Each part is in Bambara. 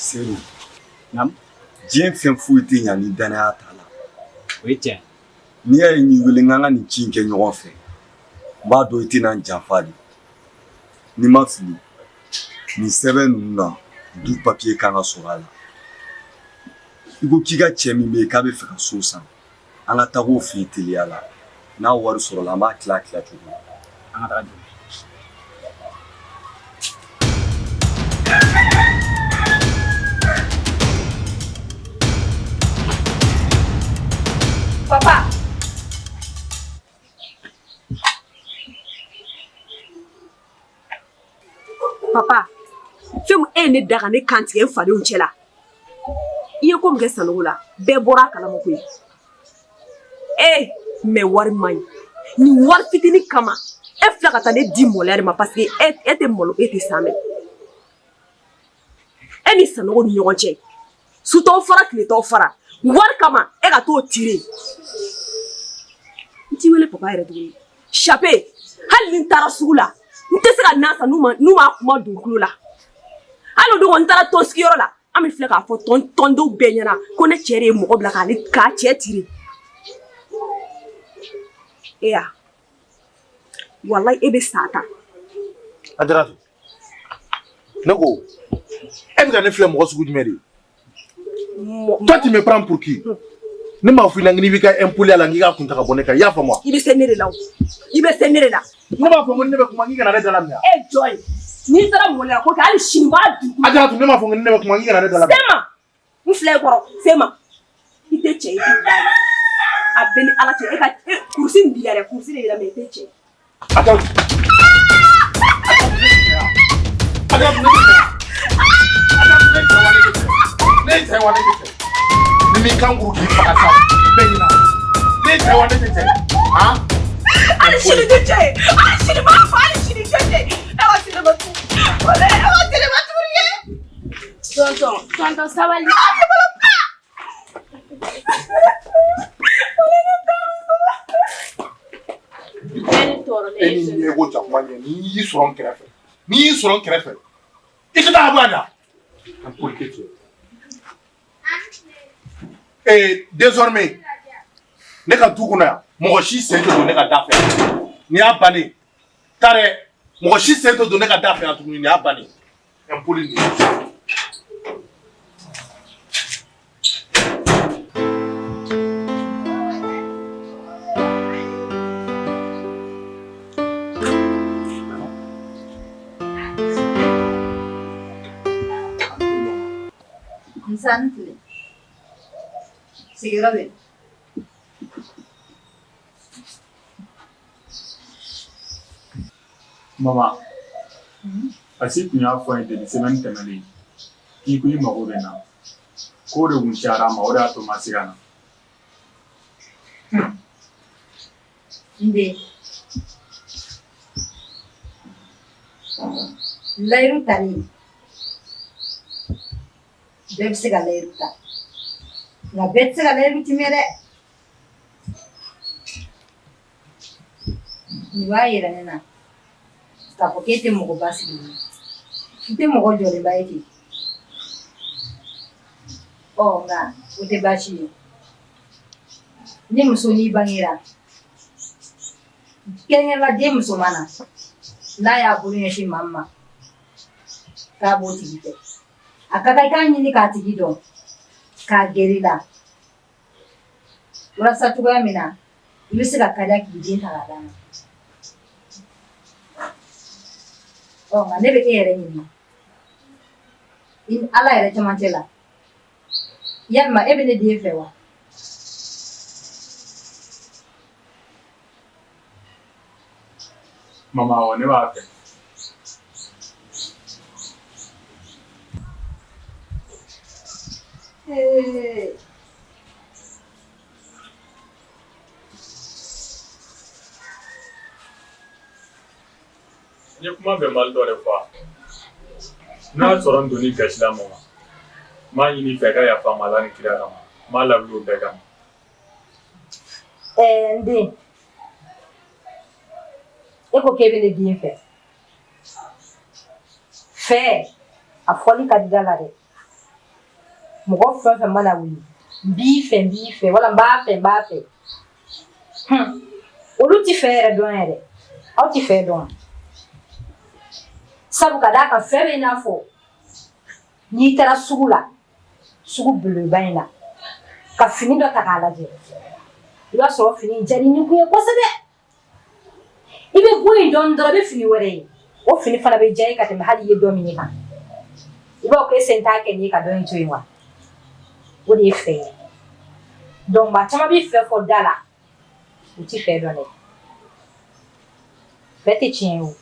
Seri. Nam. Diɲɛ fɛn foyi tɛ ɲa ni danaya t'a la. O ye tiɲɛ. N'i y'a ye nin wele n ka nin ci in kɛ ɲɔgɔn fɛ, n b'a dɔn i tɛna n janfa de. N'i ma fili, nin sɛbɛn ninnu na du papier kan ka sɔrɔ a la. I ko k'i ka cɛ min bɛ yen k'a bɛ fɛ ka so san, an ka taa k'o fɛ yen teliya la. N'a wari sɔrɔla an b'a tila cogo min. An ka taga jɔ. Papa. Papa. Fɛn ne daga ne kantigɛ fadenw cɛ la. I ye ko min kɛ Sanogo la, bɛɛ bɔra a kalama koyi. Mais wari man ɲi. Ni wari fitini kama, e fila ka taa ne di mɔlɛ ma parce que e tɛ malo, e tɛ samɛ. E ni Sanogo ni ɲɔgɔn cɛ. Su t'aw fara tile t'aw fara. Wari kama, e ka t'o tirer. N t'i wele papa yɛrɛ tuguni. Chape, hali ni n taara sugu la, n tɛ se ka nan san n'u ma kuma don tulo la. Hali o don n taara tɔnsigiyɔrɔ la, an bɛ filɛ k'a fɔ tɔndenw bɛɛ ɲɛna ko ne cɛ de ye mɔgɔ bila k'a cɛ tirer. Ya. Wallahi e bɛ sa ta. Ajaratu. Ne ko, e bɛ ka ne filɛ mɔgɔ sugu jumɛn de ye? Toi tu me prends pour qui? Ne m'a fɔ i la n'i b'i ka impoli la n'i ka kun ta ka bɔ ne kan, i y'a faamu wa? I bɛ se ne de la o. I bɛ se ne de la. Ne b'a fɔ ko ne bɛ kuma k'i kana ne dala minɛ. E jɔ ye. N'i taara mɔlɛ ko kɛ hali sini b'a dun. Ajaratu, ne m'a fɔ ko ne bɛ kuma k'i kana ne dala minɛ. Sema. N filɛ e kɔrɔ, Sema. I tɛ cɛ, i tɛ bila. A bɛ ni Ala cɛ, e ka kurusi in b'i la dɛ, kurusi de b'i la mais i tɛ cɛ. Ajaratu. Ajaratu, ne tɛ wa ne tɛ cɛ. Ni min kan kuru k'i faga sa, bɛɛ ɲina. Ne tɛ wa ne tɛ cɛ. Han? Hali sini tɛ cɛ ye. Hali sini b'a fɔ hali sini tɛ cɛ ye. E ka sini ma tu. Wala e ka sini ma tu ye. Tonton sabali. E ni ye ko jakuma ɲɛ, n'i y'i sɔrɔ n kɛrɛfɛ. N'i y'i sɔrɔ n kɛrɛfɛ, i tɛ taa bɔ a da. An politique cɛ. Désormais, ne ka du kɔnɔ yan, mɔgɔ si sen tɛ don ne ka da fɛ. Nin y'a bannen. Taa dɛ, mɔgɔ si sen tɛ don ne ka da fɛ yan tuguni, nin y'a bannen. Impoli nin ye. Insanity. Siguro bien. Mama, asi kun y'a fɔ n ye semaine tɛmɛnen k'i ko i mago bɛ n na k'o de kun cayara ma o de y'a to n ma se ka na. Nde. Layiru tali. Bɛɛ bɛ se ka layiru ta. Nka bɛɛ tɛ se ka layiru timɛ dɛ. Nin b'a yira ne na k'a fɔ k'e tɛ mɔgɔ basigilen ye. I tɛ mɔgɔ jɔlenba ye ten. Nka o tɛ baasi ye. Ni muso n'i bangera kɛrɛnkɛrɛnla den musoman na n'a y'a bolo ɲɛsin maa min ma k'a b'o tigi kɛ. A ka kan i k'a ɲini k'a tigi dɔn k'a gɛrɛ i la walasa cogoya min na i bɛ se ka kadiya k'i den ta k'a d'a ma. Nka ne bɛ e yɛrɛ ɲini Ala yɛrɛ cɛmancɛ la yalima e bɛ ne den fɛ wa? Mama, awɔ ne b'a fɛ. N ye kuma bɛɛ mali dɔ de fɔ n'a sɔrɔ n donni gasila mɔgɔ n m'a ɲini fɛ ka yafa ma Ala ni kira kama n m'a lawuli o bɛɛ kama. N den, e ko k'e bɛ ne den fɛ. Fɛ a fɔli ka di da la dɛ. mɔgɔ fɛn fɛn mana wuli n b'i fɛ wala n b'a fɛ olu ti fɛ yɛrɛ dɔn yɛrɛ aw ti fɛ dɔn sabu ka d'a kan fɛn bɛ i n'a fɔ n'i taara sugu la sugu belebeleba in na ka fini dɔ ta k'a lajɛ i b'a sɔrɔ fini jari ni kun ye kosɛbɛ i bɛ bɔ yen dɔɔnin dɔrɔn i bɛ fini wɛrɛ ye o fini fana bɛ diya i ka tɛmɛ hali i ye dɔ min ye kan i b'a fɔ ko e sen t'a kɛ nin ye ka dɔ in to yen wa o de ye fɛ ye donc maa caman bɛ fɛ fɔ da la u ti fɛ dɔn dɛ fɛ tɛ tiɲɛ ye o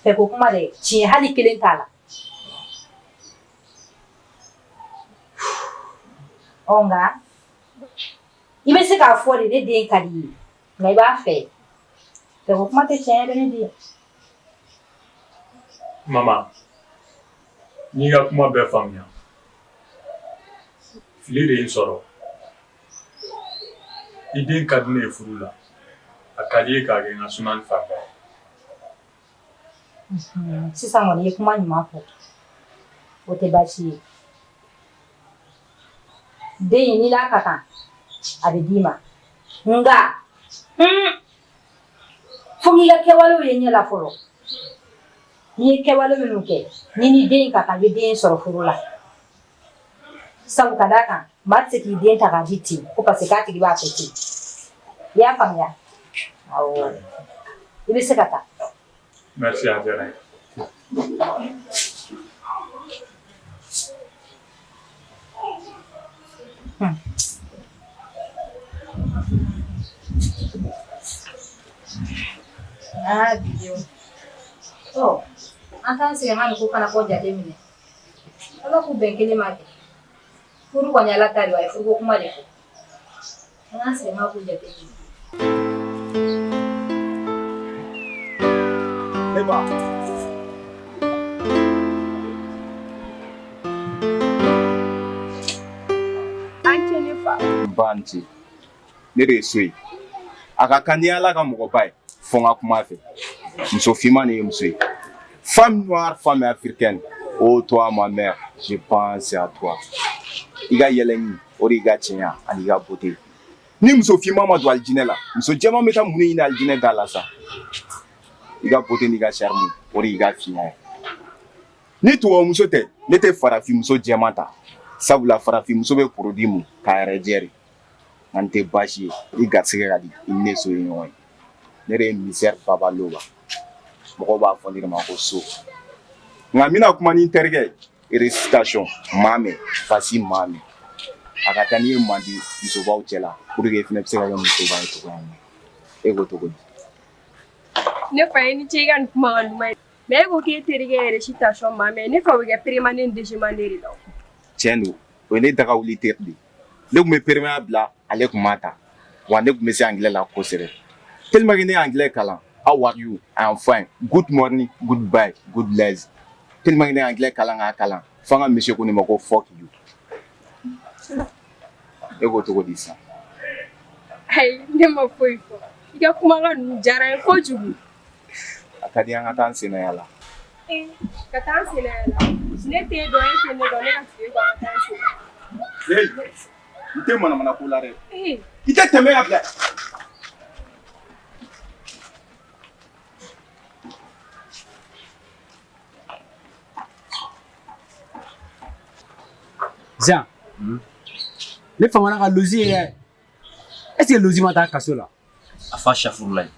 fɛ ko kuma dɛ tiɲɛ hali kelen t'a la nka i bɛ se k'a fɔ de ne den ka di ye nka i b'a fɛ fɛ ko kuma tɛ tiɲɛ dɛ ne den mama n'i ka kuma bɛɛ faamuya fili de ye n sɔrɔ i den ka di ne ye furu la a ka di ye k'a kɛ n ka sunani fanfɛ sisan kɔni i ye kuma ɲuman fɔ o tɛ baasi ye den in n'i n'a ka kan a bɛ d'i ma nka fo k'i ka kɛwalew ye ɲɛ la fɔlɔ n'i ye kɛwale minnu kɛ ni den in ka kan i bɛ den sɔrɔ furu la sabu ka d'a kan maa tɛ se k'i den ta k'a di ten ko parce que k'a tigi b'a fɛ ten i y'a faamuya awɔ i bɛ se ka taa. merci a diyara n ye. Bidenw an t'an sɛgɛn hali ko fana k'o jateminɛ ala k'u bɛn kelen ma kɛ furu kɔni ala ta de wa ye furuko kuma de fɔ an k'an sɛgɛn k'u jateminɛ. Ne ba an cɛ ne fa n ba n ce ne de ye so ye a ka kan di ala ka mɔgɔba ye fɔ n ka kuma fɛ muso finman de ye muso ye femme noire femme africaine oh toi ma mère je pense à toi i ka yɛlɛɲi o de y'i ka tiɲɛ ani i ka beauté ni muso finman ma don alijinɛ la muso jɛman bɛ taa mun de ɲini alijinɛ da la sa i ka beauté n'i ka charme o de y'i ka fiɲɛ ye ni tubabumuso tɛ ne tɛ farafinmuso jɛman ta sabula farafinmuso bɛ produit mun k'a yɛrɛ jɛri nka n tɛ baasi ye i garisɛgɛ ka di i ni ne so ye ɲɔgɔn ye ne de ye misère Baba Loba mɔgɔw b'a fɔ ne de ma ko so nka n bɛna kuma ni n terikɛ ye récitation maa mɛn fasi maa mɛn a ka taa n'i ye mandi musobaw cɛ la pour que i fana bɛ se ka kɛ musoba ye cogoya min na e ko cogo di. ne fa ye ni ce i ka nin kuma ka ɲuman ye mais e ko k'e terikɛ ye récitation maa mɛn ne fa bɛ kɛ pérémané ni dégémané de la o. tiɲɛ don o ye ne daga wuli teri de ne tun bɛ pérémaya bila ale tun m'a ta wa ne tun bɛ se anglais la kosɛbɛ tellement que ne ye anglais kalan how are you I am fine good morning goodbye good night tellement que ne ye anglais kalan k'a kalan fo an ka monsieur ko ne ma ko fuck you e ko cogo di sisan. ayi ne ma foyi fɔ i ka kumakan ninnu diyara n ye kojugu. a ka di an ka taa an sennaya la. ka taa an sennaya la ne t'e dɔn e tɛ ne dɔn ne ka tile kɔ an ka taa an sennaya. n tɛ manamana ko la dɛ. i tɛ tɛmɛ yan filɛ. Jean, ne famana ka lozi ye dɛ. Est ce que lozi ma taa kaso la? A fa chafurula ye.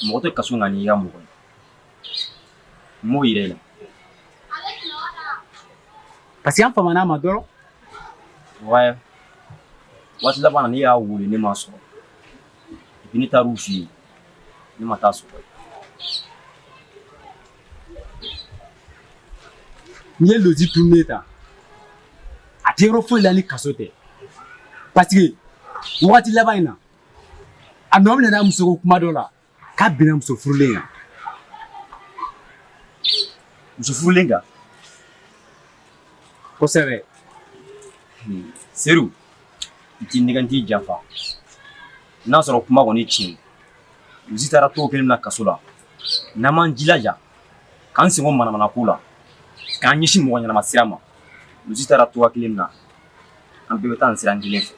Mɔgɔ tɛ kaso nka n'i ka mɔgɔ ye. N m'o yira i la. Parce que an famana ma dɔrɔn. Ouais. Waati laban na ne y'a wele ne m'a sɔrɔ. Et puis ne taar'u fɛ yen ne ma taa sɔrɔ. N'i ye lozi tununen ta a tɛ yɔrɔ foyi la ni kaso tɛ parce que wagati laban in na a nɔ minɛ muso ko kuma dɔ la k'a bɛnna muso furulen kan. Muso furulen kan? kosɛbɛ. Seru i t'i nɛgɛ n t'i janfa n'a sɔrɔ kuma kɔni ye tiɲɛ ye Luzi taara t'o kelen na kaso la n'an m'an jilaja k'an sen bɔ manamana ko la k'an ɲɛsin mɔgɔ ɲɛnama sira ma Luzi taara toga kelen na an bɛɛ bɛ taa nin siran kelen fɛ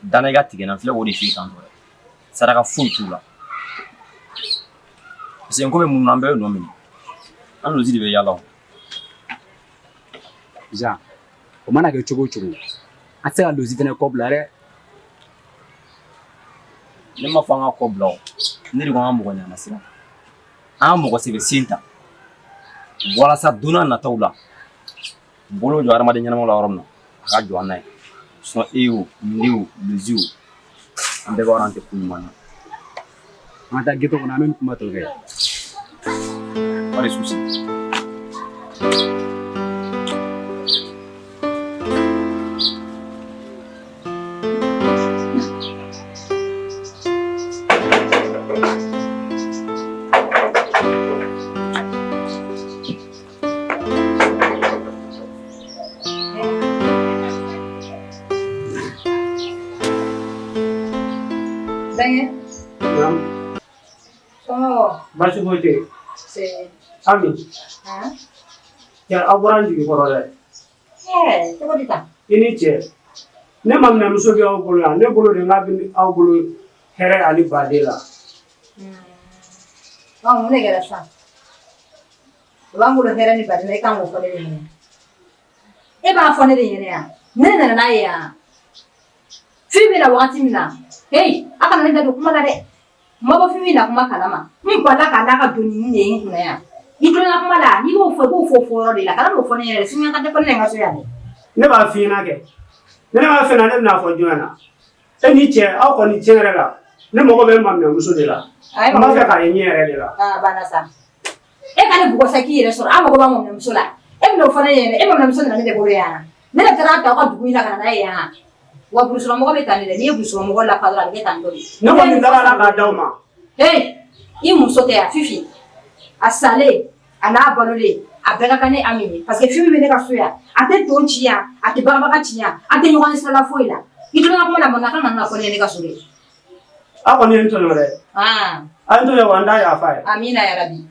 dana i ka tigɛ na filɛ k'o de f'i kan dɔrɔn saraka foyi t'u la parce que n ko bɛ mun na an bɛɛ ye nɔ minɛ an Luzi de bɛ yaala o. Jean, o mana kɛ cogo o cogo an tɛ se ka Luzi fɛnɛ kɔ bila dɛ. Ne ma fɔ an ka kɔ bila o ne de ko an ka mɔgɔ ɲana sira an ka mɔgɔ sɛbɛ sen ta walasa don n'a nataw la bolo jɔ hadamaden ɲɛnamaw la yɔrɔ min na a ka jɔ an n'a ye sinon e o ne o Luzi o an bɛɛ b'a dɔn an tɛ ko ɲuman na. An ka taa ghetto kɔnɔ an bɛ nin kuma tɔ kɛ. Pas de soucis. Masih boleh. Amin. Ya, awaran juga korang. Coba kita. Ini je. Ne mam na muso bi aw bolo ya. Ne bolo de ngabi aw bolo here ali badela. Mun ne kɛra sisan o b'an bolo hɛrɛ ni badila i kan k'o fɔ ne de ɲɛna e b'a fɔ ne de ɲɛna yan ne nana n'a ye yan fi bɛna wagati min na hey a kana ne da don kuma la dɛ ma bɔ fi bɛna kuma kalama n bala k'a n'a ka doni ni de ye n kunna yan i tulona kuma la n'i b'o fɔ i b'o fɔ yɔrɔ de la kana n'o fɔ ne yɛrɛ sini ka tɛ fɔ ne n ka so yan dɛ Ne b'a f'i ɲɛna kɛ. Ne b'a fɛ na ne bɛna fɔ jɔn na. E ni cɛ aw kɔni tiɲɛ yɛrɛ la. Ne mago bɛ maminɛmuso de la. N b'a fɛ k'a ye ɲɛ yɛrɛ de la. Banna sa e ka ne bugɔ sa k'i yɛrɛ sɔrɔ an mago b'an maminɛmuso la e bɛna o fɔ ne ɲɛna e maminɛmuso nana ne de bolo yan ne de taara ta aw ka dugu in na ka na n'a ye yan wa burusɔnmɔgɔ bɛ tan de dɛ n'i ye burusɔnmɔgɔ lafa dɔrɔn a bɛ kɛ tan tɔ de. Ne kɔni dara la k'a d'aw ma. I muso tɛ yan Fifi a salen a n'a balolen a bɛɛ ka kan ne Ami ye parce que Fifi bɛ ne ka so yan a tɛ don ci yan a tɛ bagabaga ci yan a tɛ ɲɔgɔn sirala foyi la i tulona kuma la mun na ka na fɔ ne ye ne ka so de. Aw kɔni ye n tɔɲɔ dɛ. A ye n tɔɲɔ wa n t'a yafa ye. Amina yarabi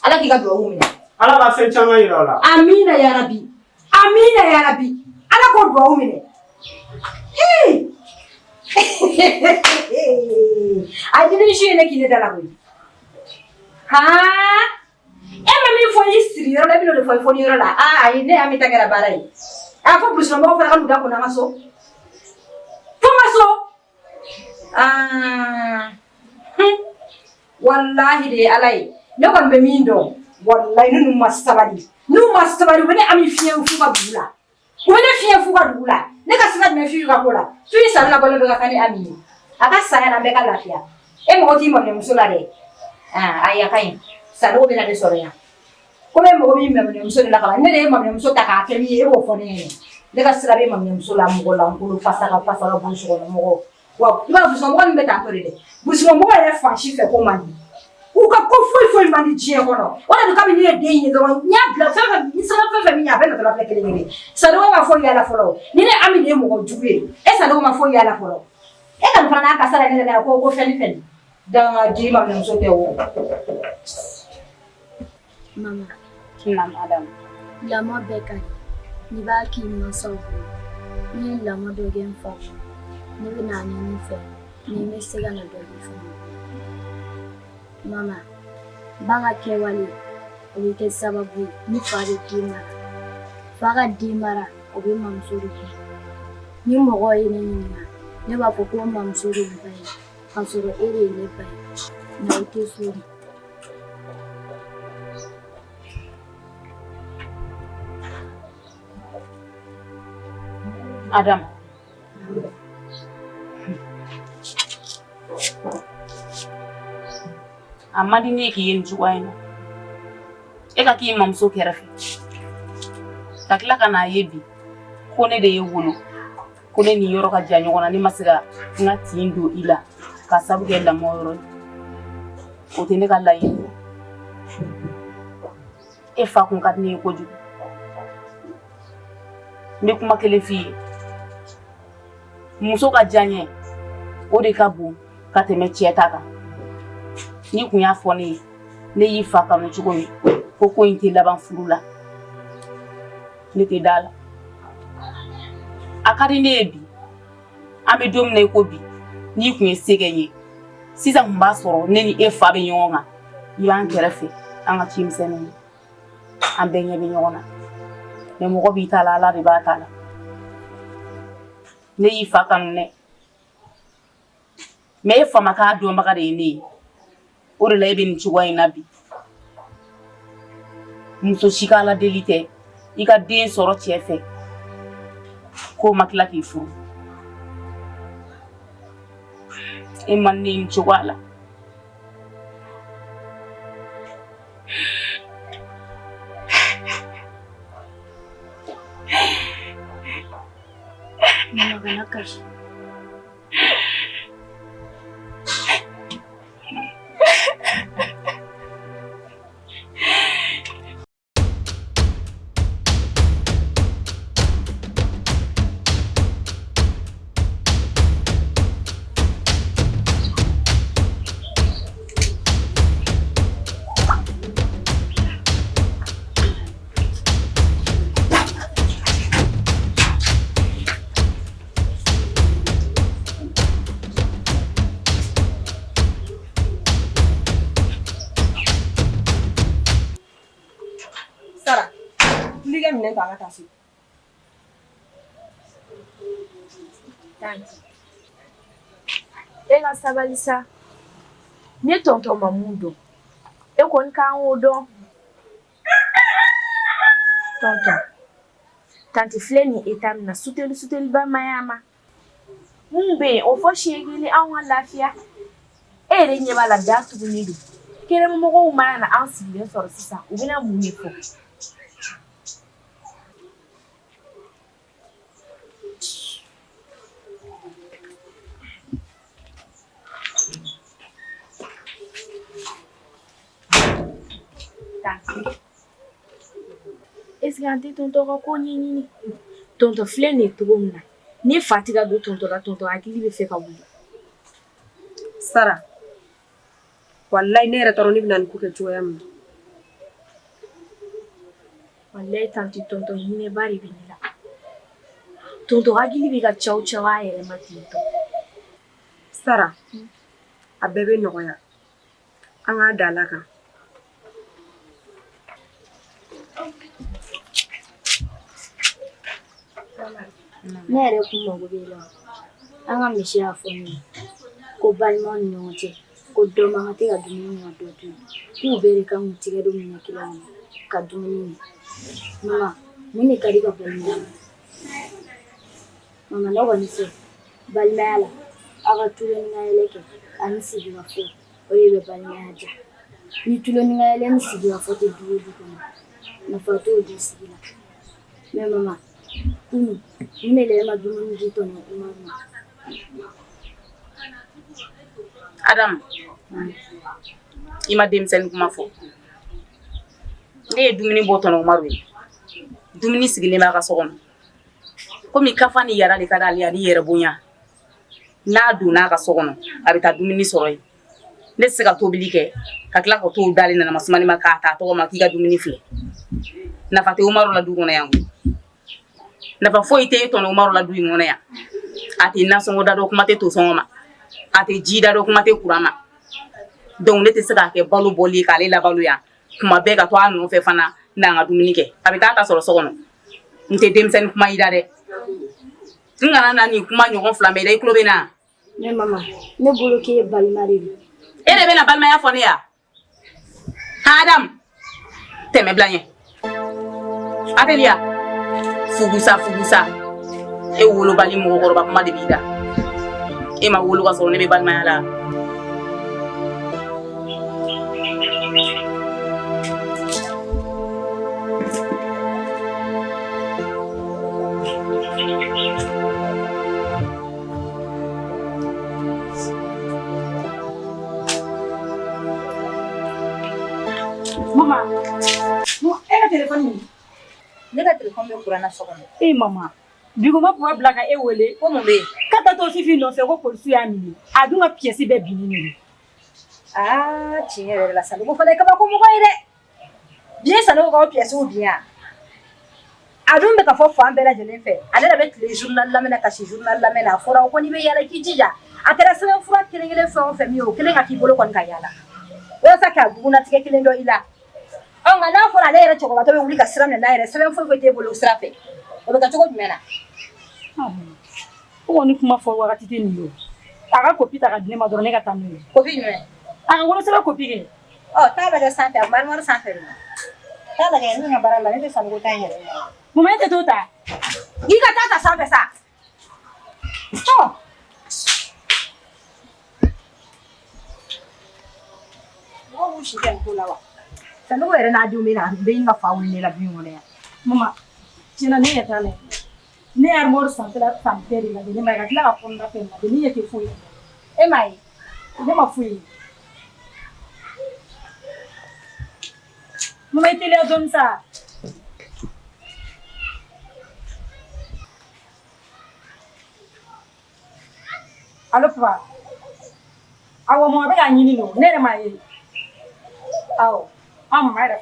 Ala k'i ka duwawu minɛ. Ala ka fɛn caman yira aw la. Amina yarabi Amina yarabi Ala k'o duwawu minɛ. A dimi su ye ne k'i ne da la koyi. E ma min fɔ i siri yɔrɔ la i bɛna o de fɔ i fɔli yɔrɔ la ayi ne Ami ta kɛra baara ye a fɔ burusɔnmɔgɔw fana ka n'u da kɔnɔ an ka so fo n ka so walahi de ye Ala ye ne kɔni bɛ min dɔn walahi n'u ma sabali u bɛ ne Ami fiɲɛ f'u ka dugu la u bɛ ne fiɲɛ f'u ka dugu la ne ka sira jumɛn Fifi ka ko la Fifi sani labalo bɛ ka kan ni Ami ye a ka saya na bɛɛ ka lafiya e mɔgɔ t'i maminɛmuso la dɛ ayi a ka ɲi sanogo bɛna ne sɔrɔ yan ko bɛ mɔgɔ min maminɛmuso de la kaban ne de ye maminɛmuso ta k'a kɛ min ye e b'o fɔ ne ɲɛna ne ka sira bɛ maminɛmuso la mɔgɔ lankolon fasaka burusukɔnɔ mɔgɔ wa i b'a burusukɔnɔmɔgɔ min bɛ tantɔ de dɛ burusukɔnɔmɔgɔ yɛrɛ fan si fɛ ko man di u ka ko foyi man di diɲɛ kɔnɔ o de kabini ne ye den ye dɔrɔn n y'a bila fɛn ni sera fɛn min ye a bɛɛ natɔla filɛ kelen sanogo ma foyi yala fɔlɔ ni ne Ami de ye mɔgɔ jugu ye e sanogo ma foyi yala fɔlɔ e ka nin fana n'a kasara ne yɛrɛ ko fɛn ni fɛn danga di maminɛmuso tɛ o. Mama. Madam. Lamɔ bɛɛ ka ɲi. N'i b'a k'i mansaw bolo. Ni ye lamɔ dɔ kɛ n fa bolo, ne bɛ n'a ɲini fɛ ni n bɛ se ka na dɔ kɛ fana. Mama, ba ka kɛwale o bɛ kɛ sababu ye ni fa bɛ den mara. Fa ka den mara o bɛ mamuso de kɛ. Ni mɔgɔw ye ne ɲininka, ne b'a fɔ ko mamuso de ye ba ye, k'a sɔrɔ e de ye ne ba ye. Mais o tɛ so de. Adam. A man di ne ye k'i ye nin cogoya in na. E ka k'i mamuso kɛrɛfɛ. Ka tila ka n'a ye bi ko ne de ye wolo ko ne ni yɔrɔ ka jan ɲɔgɔn na ne ma se ka n ka tin don i la ka sabu kɛ lamɔ yɔrɔ ye. O tɛ ne ka laɲini ye. E fa kun ka di ne ye kojugu. N bɛ kuma kelen f'i ye. Muso ka diyaɲɛ o de ka bon ka tɛmɛ cɛ ta kan. Ni kun y'a fɔ ne ye ne y'i fa kanu cogo min ko in tɛ laban furu la. ne tɛ da la a ka di ne ye bi an bɛ don min na i ko bi n'i kun ye se kɛ n ye sisan kun b'a sɔrɔ ne ni e fa bɛ ɲɔgɔn kan i b'an kɛrɛfɛ an ka cimisɛnninw ye an bɛɛ ɲɛ bɛ ɲɔgɔn na mɛ mɔgɔ b'i ta la ala de b'a ta la ne y'i fa kanu dɛ mɛ e fa ma k'a dɔnbaga de ye ne ye o de la e bɛ nin cogoya in na bi muso si ka ala deli tɛ i ka den sɔrɔ cɛ fɛ k'o ma tila k'i furu e man ne nin cogoya la Mama kana kasi. Ega sabali sa ne tonton ma mun dɔn e kɔni k'an o dɔn tonton tanti filɛ ni eta min na suteli balimaya ma mun bɛ yen o fɔ siɲɛ kelen anw ka lafiya e yɛrɛ ɲɛ b'a la da tuguni don kɛnɛmamɔgɔw mana na an sigilen sɔrɔ sisan u bɛna mun de fɔ est-ce que an tɛ tonton ka ko ɲɛɲini tonton filɛ nin ye cogo min na ni fa tɛ ka don tonton la tonton hakili bɛ fɛ ka wuli Sara wallahi ne yɛrɛ tɔrɔ ne bɛna nin ko kɛ cogoya min na wallahi tanti tonton hinɛba de bɛ ne la tonton hakili bɛ ka caw caw a yɛrɛ ma ten tɔ Sara a bɛɛ bɛ nɔgɔya an k'a da ala kan Ne yɛrɛ kun mago bɛ la an ka misi y'a fɔ ne ye ko balimaw ni ɲɔgɔn cɛ ko dɔ man ka tɛ ka dumuni na dɔ to yen k'u bɛɛ de kan k'u tigɛ don minɛ kelen na ka dumuni kɛ mama mun de ka di ka balimaya la mama ne kɔni fɛ balimaya la aw ka tulo ni ka yɛlɛ kɛ ani sigikafɔ o de bɛ balimaya diya ni tulo ni ka yɛlɛ ni sigikafɔ tɛ du o du kɔnɔ nafa t'o du sigi la mais mama kunun ne le ma dumuni di tɔnɔ kuma ma Adam i ma denmisɛnnin kuma fɔ ne ye dumuni bɔ tɔnɔ Umaru ye dumuni sigilen b'a ka so kɔnɔ komi kafa ni yara de ka d'ale ani yɛrɛ bonya n'a donn'a ka so kɔnɔ a bɛ taa dumuni sɔrɔ yen ne tɛ se ka tobili kɛ ka tila ka t'o dalen nana masumani ma k'a ta tɔgɔ ma k'i ka dumuni filɛ nafa tɛ Umaru la du kɔnɔ yan nafa foyi tɛ tɔnɔ Umaru la du in kɔnɔ yan a tɛ nasɔngɔ da dɔ kuma tɛ to sɔngɔ ma a tɛ ji da dɔ kuma tɛ kuran ma donc ne tɛ se k'a kɛ balo bɔli k'ale labalo yan kuma bɛɛ ka to a nɔfɛ fana n'an ka dumuni kɛ a bɛ taa ta sɔrɔ so kɔnɔ n tɛ denmisɛnnin kuma yira dɛ n kana na nin kuma ɲɔgɔn fila mɛn dɛ i tulo bɛ na ne mama ne bolo k'e balima de don e de bɛna balimaya fɔ ne ya Adam tɛmɛ bila ɲɛ Adelia fugusa e wolobali mɔgɔkɔrɔba kuma de b'i da e ma wolo ka sɔrɔ ne bɛ balimaya la Mama, no, e ka téléphone ni. Ne ka téléphone bɛ kuranna so kɔnɔ. Eh mama biguma pour bila ka e wele Ko mun bɛ yen? ka taa to Fifi nɔfɛ ko polisi y'a minɛ a dun ka pièce bɛɛ binni de Ah, tiɲɛ yɛrɛ la Sanogo fana ye kabako mɔgɔ ye dɛ. Bien Sanogo ka pièce bin yan. adun be ka fo fan bela jelen fe ale da be tile journal lamena ka si journal lamena fura ko ni be yala ki jija akara sebe fura kelen fe o fe mi o kelen ka ki bolo kon ka yala o sa ka duguna tike kelen do ila on ga na fura le yere chokoba to be wuli ka sira na yere sebe fo ko te bolo sira fe o be ka chokoba mena o ni kuma fo wakati te ni yo aga kopi ta ka dine ma dron ne ka tamu kopi ni aga wona sebe kopi ke oh ta ba ga sante mar sante ni ta ba ga ni na bara la ne sa ngo ta yere momento tota ika tata sante sa oh o shi kan kula wa sanu were na diu mina be inga faul ne la biu ne mama tina ne ya tane ne armor santela samperi la ne mai ga la fonda pe ma ni yake fuyi e mai ne ma fuyi mama itele adon sa alo pa awo mo be ga nyini no ne mai aw am mara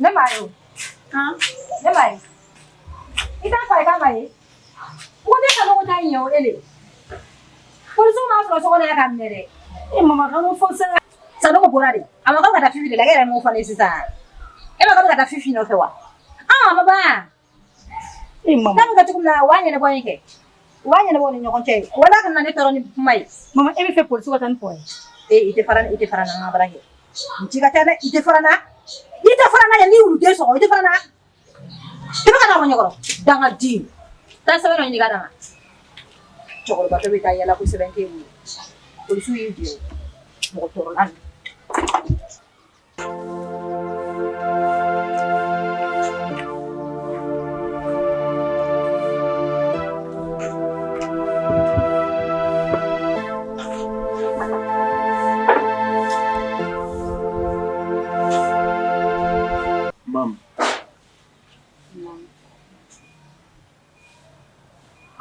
ne mai ne mai ita fa ka mai ko de ka no ta yo ele ko so ma so ne ka mere e mama ka no fo sa no ko borade ama ka ta fifi de la gere mo fa ne sisa e ma ka ta fifi no fe wa baba e mama ta ka tukumna wanya ne boye ke wanya ne boye nyokon che wala kan na ne toro ni mai mama e mi fe police ko tan poe ite farana na barake ntiga tane ite farana ya ni ulu deso ite farana tiba kana ronyo koro danga di ta sabe no nyiga danga chokolo bato bita yala ku 70 mu polisu yidio mo toro lan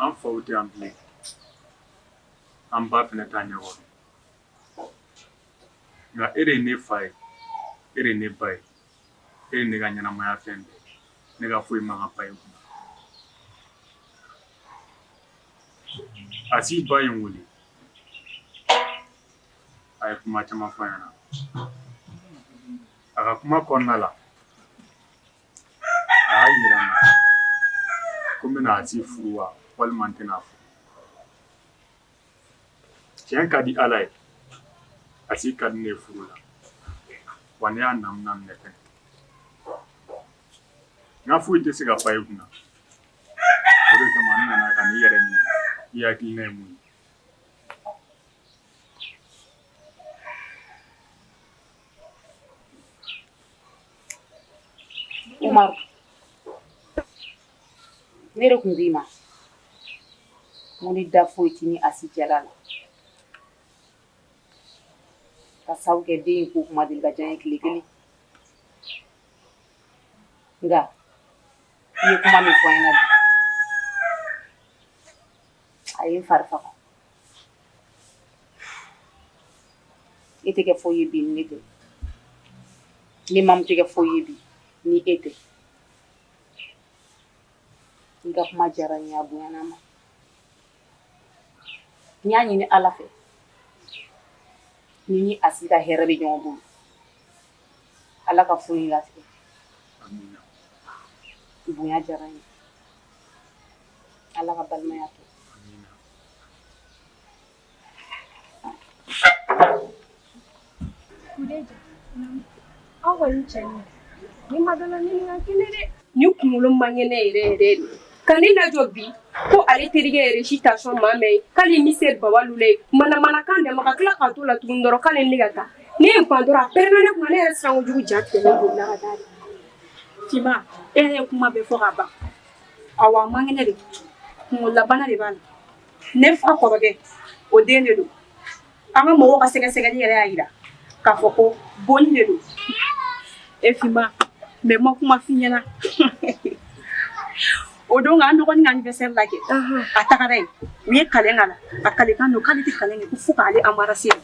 an faw tɛ an bilen an ba fɛnɛ t'a ɲɛkɔrɔ nka e de ye ne fa ye e de ye ne ba ye e de ye ne ka ɲɛnamaya fɛn bɛɛ ne ka foyi man ka ba ye kunna a s'i ba ye n wele a ye kuma caman fɔ n ɲɛna a ka kuma kɔnɔna la a y'a yira n na ko n bɛna a si furu wa walima n tɛna furu tiɲɛ ka di ala ye a si ka di ne furu la wa ne y'a namuna minɛ fɛnɛ n ka foyi tɛ se ka fa i kunna o de kama n nana ka n'i yɛrɛ ɲini i hakilina ye mun ye Umar, ne de kun ma mun ni da foyi ti ni asi jala la ka sabu kɛ den ko kuma deli ka diya n ye tile kelen nka i ye kuma min fɔ n ɲɛna bi a ye n fari faga e tɛ kɛ foyi ye bi ni ne tɛ ne mamu tɛ kɛ foyi ye bi ni e tɛ i ka kuma diyara n ye a bonyana ma n y'a ɲini ala fɛ ni ni asi ka hɛrɛ bɛ ɲɔgɔn bolo ala ka foyi latigɛ bonya diyara n ye ala ka balimaya to aw kɔni cɛ ni ma dala ɲininka kelen dɛ ni kunkolo man kɛnɛ yɛrɛ yɛrɛ de ka ne lajɔ bi ko ale terikɛ yɛrɛ si ta sɔn maa mɛ k'ale mi se babalu le manamanakan dɛ ma ka tila ka to la tuguni dɔrɔn k'ale ne ka taa ne ye n pan dɔrɔn a pɛrɛnna ne kuma ne yɛrɛ siran kojugu ja tigɛ ne bolila ka taa de Tima e ye kuma bɛɛ fɔ ka ban awa a man kɛnɛ de kunkololabana de b'a la ne fa kɔrɔkɛ o den de don an ka mɔgɔw ka sɛgɛsɛgɛli yɛrɛ y'a yira k'a fɔ ko bonni de don e Fima mɛ ma kuma f'i ɲɛna o don an dɔgɔnin ka anniversaire la kɛ a tagara yen u ye kalen k'a la a kalekan don k'ale tɛ kalen kɛ ko fo k'ale embarrasser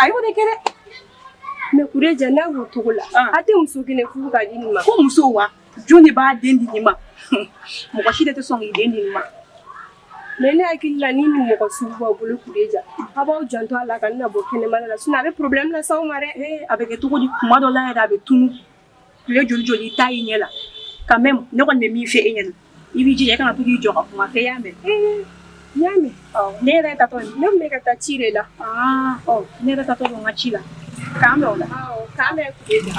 a y'o de kɛ dɛ Mais Kureja n'a pas tout là. A te muso kene furu ka di nin ma. Ko muso wa joni b'a den di nin ma. Mɔgɔ si de tɛ sɔn k'i den di nin ma. Mais ne hakili la ni mɔgɔ sugu b'aw bolo Kureja. A b'aw janto a la ka na bɔ kɛnɛmana la sinon a bɛ problème la s'aw ma dɛ. A bɛ kɛ cogo di kuma dɔ la yɛrɛ a bɛ tunu. Tile joli joli i t'a ye ɲɛ la. Quand même ne kɔni bɛ min fɛ e ɲɛna. I b'i jija i kana to k'i jɔ ka kuma fɛ i y'a mɛn. N y'a mɛn. Ne yɛrɛ tatɔ ne tun bɛ ka taa ci de la. Ne yɛrɛ tatɔ don n ka ci la. K'an bɛn o la. K'an bɛn Kureja.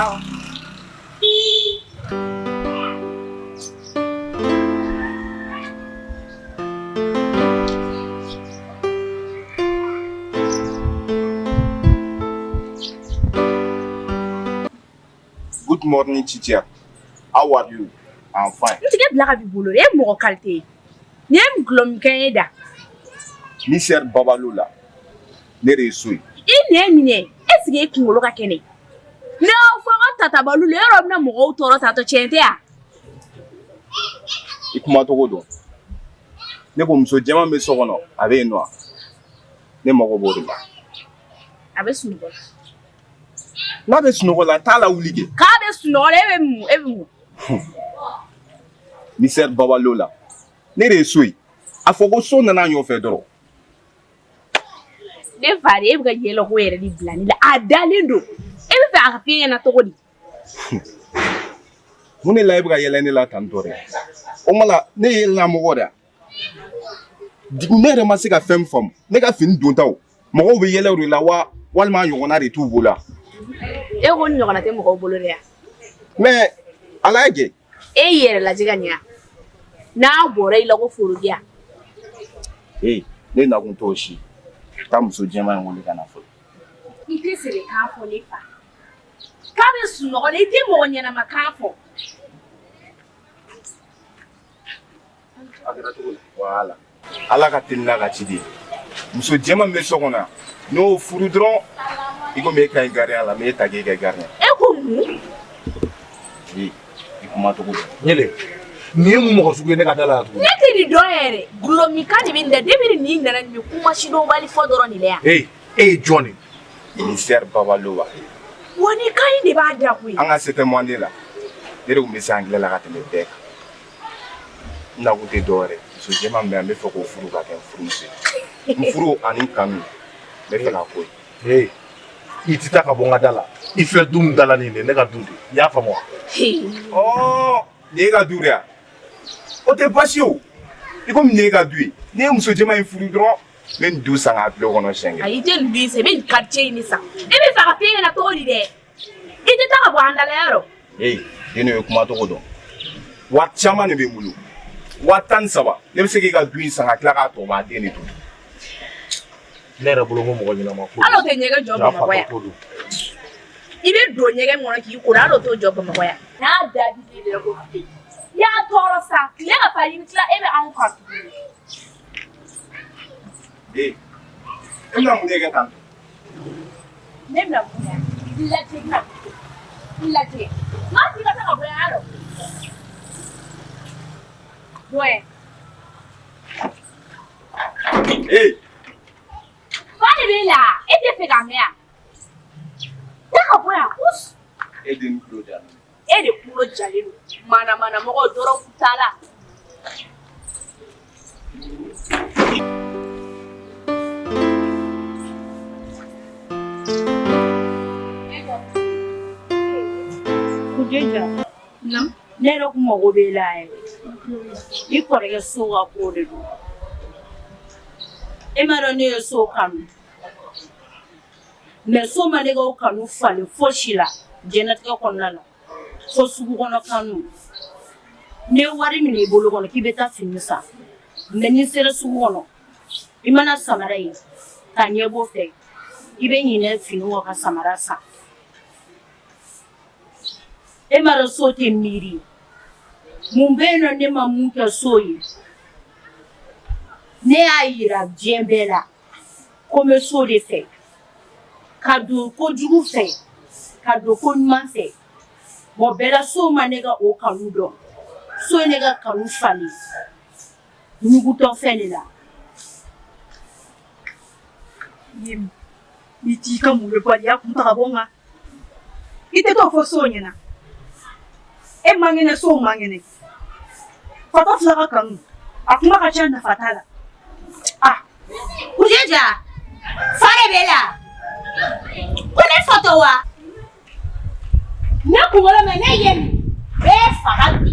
Good morning, teacher. How are you? I'm fine. N tɛ bila ka b'i bolo e mɔgɔ qualité ye. Ni ye gulɔmikɛ ye da. Ni sœur Babalo la. Ne de ye so ye. I nɛ minɛ est ce que e kunkolo ka kɛnɛ. Ne y'aw fɔ n ka tatabalu la yɔrɔ bɛna mɔgɔw tɔɔrɔ tatɔ tiɲɛ tɛ yan. I kuma cogo dɔn. Ne ko muso jɛman bɛ so kɔnɔ a bɛ yen nɔ. Ne mago b'o de la. A bɛ sunɔgɔ. N'a bɛ sunɔgɔ la t'a la wuli kɛ. K'a bɛ sunɔgɔ la e bɛ mun. Ni sœur Babalo la. Ne de ye so ye. A fɔ ko so nana ɲɔgɔn fɛ dɔrɔn. Ne fa de e bɛ ka yɛlɛ ko yɛrɛ de bila ne la a dalen don. E bɛ fɛ a ka f'i ɲɛna cogo di. Mun de la e bɛ ka yɛlɛ ne la tan tɔ dɛ. O ma la ne ye yɛlɛla mɔgɔ de ye. Ne yɛrɛ ma se ka fɛn faamu. Ne ka fini dontaw mɔgɔw bɛ yɛlɛ o de la wa walima ɲɔgɔnna de t'u bolo. E ko ni ɲɔgɔnna tɛ mɔgɔw bolo de yan. Mais ala y'a kɛ. E yɛrɛ lajɛ ka ɲɛ. N'a bɔra i la ko forodiya. Ne nakun t'o si. Taa muso jɛman in wele ka na fɔlɔ. I tɛ sɛbɛ kan fɔ ne fa. K'a bɛ sunɔgɔ la i tɛ mɔgɔ ɲɛnama kan fɔ. A kɛra cogo di? Voilà. Ala ka teli n'a ka ci de ye. Muso jɛman bɛ so kɔnɔ n'o furu dɔrɔn i komi e ka ɲi gardien la mais e ta k'e kɛ gardien. E ko mun? I kuma cogo di? Ɲele nin ye mun mɔgɔ sugu ye ne ka da la tugun. Ne tɛ nin dɔn yɛrɛ gulɔmika de bɛ nin da depuis nin nana nin bɛ kuma sidɔnbali fɔ dɔrɔn nin la yan. E ye jɔn de? Ni sœur Babalo wa. Wa ni kan in de b'a da koyi. An ka c'était monde la. Ne de tun bɛ se anglais la ka tɛmɛ bɛɛ kan. N nakun tɛ dɔwɛrɛ ye. Muso jɛman bɛ yan n bɛ fɛ k'o furu ka kɛ n furumuso ye. N furu ani kanu n bɛ fɛ ka ko ye. I tɛ taa ka bɔ n ka da la. I filɛ du min da la nin de ne ka du de. I y'a faamu wa? Nin ye ka du de ya? O tɛ baasi ye o. I komi nin ye ka du ye. Ne ye muso jɛman in furu dɔrɔn n bɛ nin du san k'a bila o kɔnɔ siɲɛ kelen. Ayi i tɛ nin du in san i bɛ nin quartier in de san. E bɛ fɛ ka fɛn ɲɛna cogo di dɛ? I tɛ taa ka bɔ an dala yɔrɔ. Den ye kuma cogo dɔn. Wari caman de bɛ n bolo. 17,000 ne bɛ se k'i ka du in san ka tila k'a tɔ b'a den de to. Ne yɛrɛ bolo ko mɔgɔ ɲɛnama ko. Hali o tɛ ɲɛgɛn jɔ Bamakɔ yan. I bɛ don ɲɛgɛn kɔnɔ k'i ko hali o t'o jɔ Bamakɔ yan. N'a da bi de ko i y'a tɔɔrɔ sa tile ka fa yiri tila e bɛ anw kan tuguni. E bɛna mun de kɛ tan? Ne bɛna mun kɛ? I lajɛ n lajɛ. N'a tigi ka taa ka bɔ yan y'a dɔn. Doyen. Fa de b'i la e tɛ fɛ ka mɛn yan. Taa ka bɔ yan us. E den kulo jalen. E de kulo jalen don. Mana mɔgɔ dɔrɔn t'a la. Kujeja. Ne yɛrɛ kun mago b'e la yɛrɛ. I kɔrɔkɛ so ka ko de don. E m'a dɔn ne ye so kanu. Mais so ma ne ka o kanu falen fosi la diɲɛlatigɛ kɔnɔna na. Fo sugu kɔnɔ kanu. Ne ye wari minɛ i bolo kɔnɔ k'i bɛ taa fini san. Mais n'i sera sugu kɔnɔ i mana samara ye ka ɲɛ b'o fɛ i bɛ ɲinɛ fini kɔ ka samara san. E m'a dɔn so tɛ miiri. Mun bɛ yen nɔ ne ma mun kɛ so ye. Ne y'a yira diɲɛ bɛɛ la ko n bɛ so de fɛ. Ka don kojugu fɛ ka don ko ɲuman fɛ. Wa bɛɛ la so ma ne ka o kanu dɔn. So ye ne ka kanu falen. Ɲugutɔ fɛn de la. I t'i ka mun bɛ bali a kun ta ka bɔ n kan. I tɛ t'o fɔ so ɲɛna e man kɛnɛ so man kɛnɛ fatɔ fila ka kanu a kuma ka ca nafa t'a la Kujeja fare bɛ la ko ne fatɔ wa ne kunkolo mɛ ne ye nin bɛɛ faga bi